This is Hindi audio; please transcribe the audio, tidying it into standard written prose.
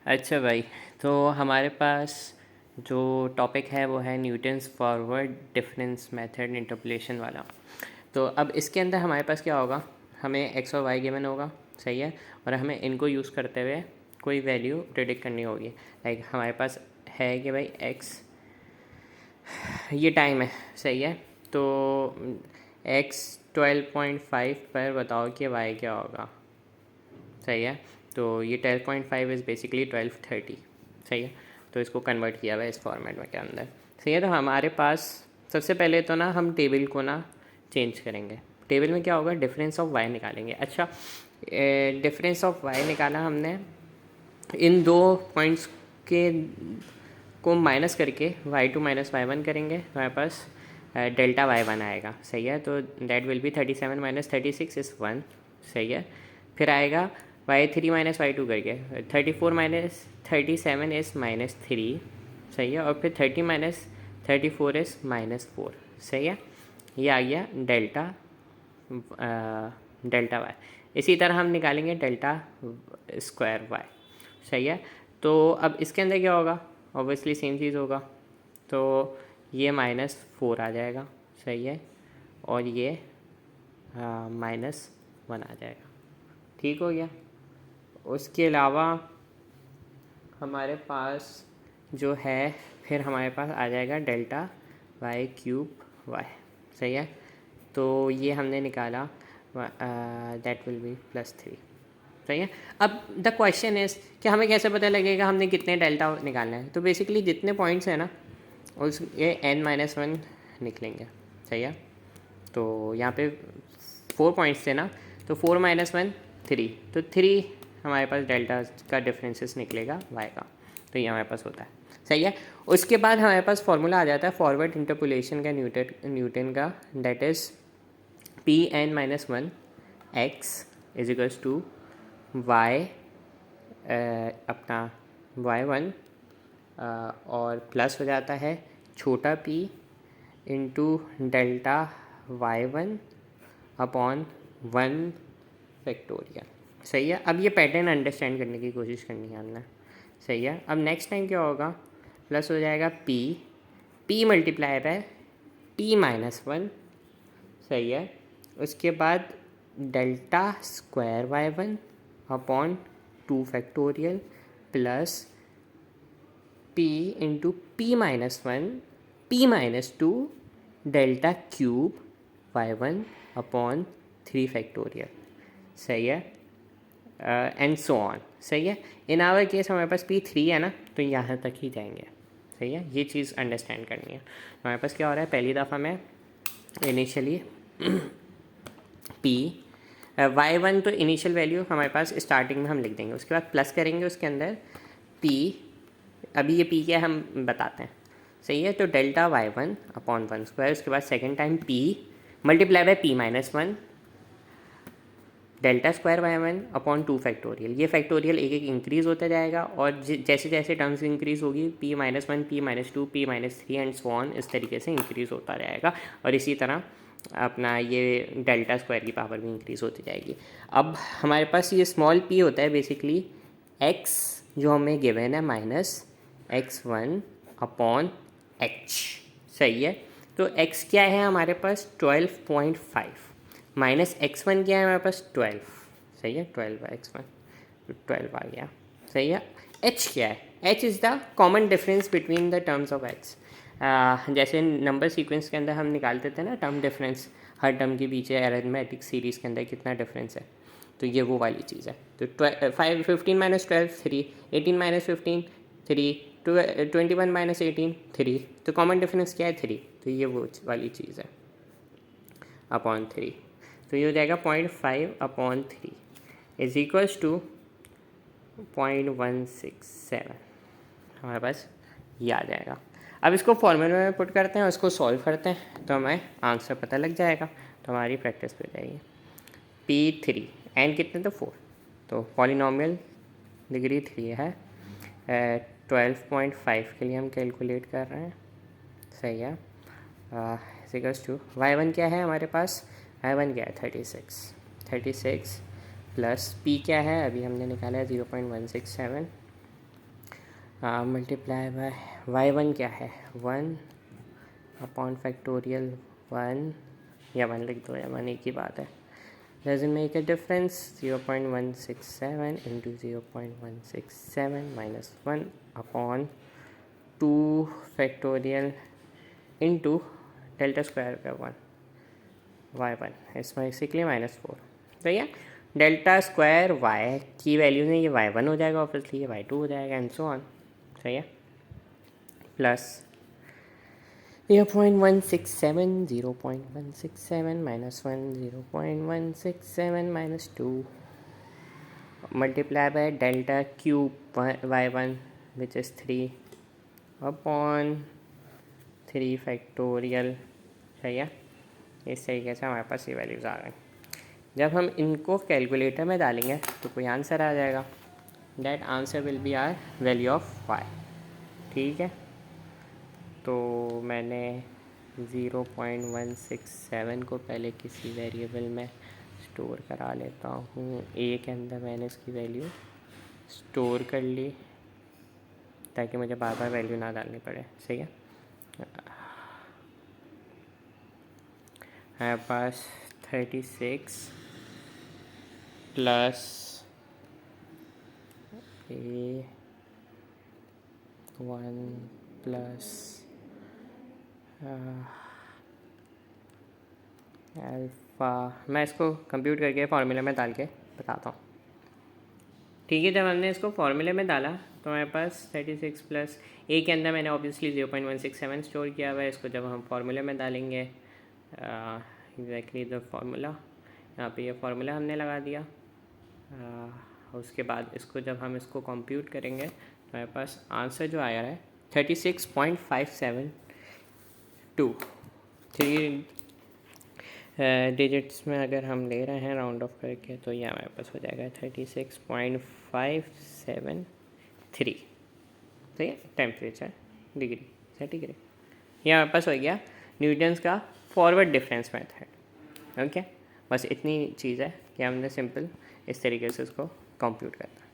अच्छा भाई, तो हमारे पास जो टॉपिक है वो है Newton's forward difference method interpolation वाला। तो अब इसके अंदर हमारे पास क्या होगा, हमें एक्स और वाई गिवन होगा, सही है, और हमें इनको यूज़ करते हुए कोई वैल्यू प्रेडिक्ट करनी होगी। लाइक हमारे पास है कि भाई एक्स ये टाइम है, सही है, तो एक्स 12.5 पर बताओ कि वाई क्या होगा, सही है। तो ये 12.5 इज़ बेसिकली 12:30, सही है। तो इसको कन्वर्ट किया हुआ है इस फॉर्मेट में के अंदर, सही है। तो हमारे पास सबसे पहले तो ना हम टेबल को ना चेंज करेंगे। टेबल में क्या होगा, डिफरेंस ऑफ वाई निकालेंगे। अच्छा, डिफरेंस ऑफ वाई निकाला हमने, इन दो पॉइंट्स के को माइनस करके y2 माइनस y1 करेंगे, हमारे पास डेल्टा y1 आएगा, सही है। तो that will be 37 minus 36 is 1, सही है। फिर आएगा y3 माइनस y2 करके 34 माइनस 37 इज़ -3, सही है। और फिर 30 माइनस 34 इज़ -4, सही है। ये आ गया डेल्टा y। इसी तरह हम निकालेंगे डेल्टा स्क्वायर y, सही है। तो अब इसके अंदर क्या होगा, ऑब्वियसली सेम चीज़ होगा, तो ये -4 आ जाएगा, सही है, और ये -1 आ जाएगा, ठीक हो गया। उसके अलावा हमारे पास जो है, फिर हमारे पास आ जाएगा डेल्टा y3 y, सही है। तो ये हमने निकाला, दैट विल बी +3, सही है। अब द क्वेश्चन इज़ कि हमें कैसे पता लगेगा हमने कितने डेल्टा निकालना है। तो बेसिकली जितने पॉइंट्स हैं ना उस ये n-1 निकलेंगे, सही है। तो यहाँ पे 4 पॉइंट्स थे ना, तो 4 - 1 3, तो 3 हमारे पास डेल्टा का डिफरेंसेस निकलेगा y का, तो ये हमारे पास होता है, सही है। उसके बाद हमारे पास फॉर्मूला आ जाता है फॉरवर्ड इंटरपोलेशन का, न्यूटन का, that is Pn-1 x is equals to y अपना y1 और प्लस हो जाता है छोटा p into delta y1 upon 1 factorial, सही है। अब ये पैटर्न अंडरस्टैंड करने की कोशिश करनी है हमने, सही है। अब नेक्स्ट टाइम क्या होगा, प्लस हो जाएगा p मल्टीप्लाई बाय t-1, सही है। उसके बाद delta square y1 upon 2 factorial plus p into p-1 p-2 delta cube y1 upon 3 factorial, सही है, एंड सो ऑन, सही है। इन आवर केस हमारे पास p3 है ना, तो यहाँ तक ही जाएंगे, सही है। ये चीज़ अंडरस्टैंड करनी है। हमारे पास क्या हो रहा है, पहली दफ़ा में इनिशियली y1 तो इनिशियल वैल्यू हमारे पास स्टार्टिंग में हम लिख देंगे, उसके बाद प्लस करेंगे उसके अंदर p, अभी ये p क्या है हम बताते हैं, सही है। तो डेल्टा y1 अपॉन 1 स्क्वायर, उसके बाद second time p multiply by p-1 delta square y1 upon 2 factorial. ये फैक्टोरियल एक एक इंक्रीज़ होता जाएगा, और जैसे जैसे टर्म्स इंक्रीज़ होगी p-1 p-2 p-3 and so on, इस तरीके से इंक्रीज़ होता जाएगा। और इसी तरह अपना ये डेल्टा स्क्वायर की पावर भी इंक्रीज़ होती जाएगी। अब हमारे पास ये स्मॉल p होता है बेसिकली x जो हमें गिवन है -x1 अपॉन h, सही है। तो x क्या है हमारे पास 12.5, -x1 क्या है हमारे पास 12, सही है, 12/x1 तो 12 आ गया, सही है। h क्या है, h is the common difference between the terms of x। जैसे नंबर सीक्वेंस के अंदर हम निकालते थे ना टर्म डिफरेंस, हर टर्म के पीछे अरिथमेटिक सीरीज़ के अंदर कितना डिफरेंस है, तो ये वो वाली चीज़ है। तो 15 - 12 3, 18 - 15 3, 21 - 18 3, तो कॉमन डिफरेंस क्या है 3, तो ये वो वाली चीज़ है अपॉन 3। तो ये हो जाएगा 0.5/3 इज इक्वल्स टू 0.167, हमारे पास ये आ जाएगा। अब इसको फॉर्मूले में पुट करते हैं, उसको सॉल्व करते हैं, तो हमें आंसर पता लग जाएगा, तो हमारी प्रैक्टिस पे जाएगी। P3 एन कितने तो 4, तो पॉलिनॉमियल डिग्री 3 है, 12.5 के लिए हम कैलकुलेट कर रहे हैं, सही है। इक्वल्स टू y1 क्या है हमारे पास, y1 क्या है 36 प्लस p क्या है अभी हमने निकाला है 0.167 मल्टीप्लाई बाय y1 क्या है 1/फैक्टोरियल 1 या 1 लिख दो या 1 एक ही बात है. Doesn't make a difference. 0.167 into 0.167 minus 1 upon 2 factorial into delta square का 1 y1 is basically -4. तो ये डेल्टा स्क्वायर y की वैल्यू ने ये y1 हो जाएगा, ऑब्वियसली ये y2 हो जाएगा एंड सो ऑन. सही है. Plus 0.167 0.167 minus 1 0.167 minus 2 multiply by delta cube y1 which is 3 upon 3 factorial. सही है. इस तरीके से हमारे पास ये वैल्यूज़ आ गए. जब हम इनको कैलकुलेटर में डालेंगे तो कोई आंसर आ जाएगा. That answer will be our value of y. ठीक है. तो मैंने 0.167 को पहले किसी वेरिएबल में स्टोर करा लेता हूँ. ए के अंदर मैंने इसकी वैल्यू स्टोर कर ली ताकि मुझे बार बार वैल्यू ना डालनी पड़े. सही है. हमारे पास 36 प्लस A1 प्लस अल्फ़ा. मैं इसको कंप्यूट करके फार्मूले में डाल के बताता हूँ. ठीक है. जब हमने इसको फार्मूले में डाला तो हमारे पास 36 प्लस ए के अंदर मैंने ऑब्वियसली 0.167 स्टोर किया हुआ है. इसको जब हम फार्मूले में डालेंगे एग्जैक्टली द फार्मूला, यहाँ पे ये फार्मूला हमने लगा दिया. उसके बाद इसको जब हम इसको कंप्यूट करेंगे तो हमारे पास आंसर जो आया है 36.572. 3 डिजिट्स में अगर हम ले रहे हैं राउंड ऑफ करके तो ये हमारे पास हो जाएगा 36.573. ठीक है. Temperature degree centigrade. ये हमारे पास हो गया न्यूटन्स का फॉरवर्ड डिफरेंस मेथड. ओके. बस इतनी चीज़ है कि हमने सिंपल इस तरीके से इसको कंप्यूट करना.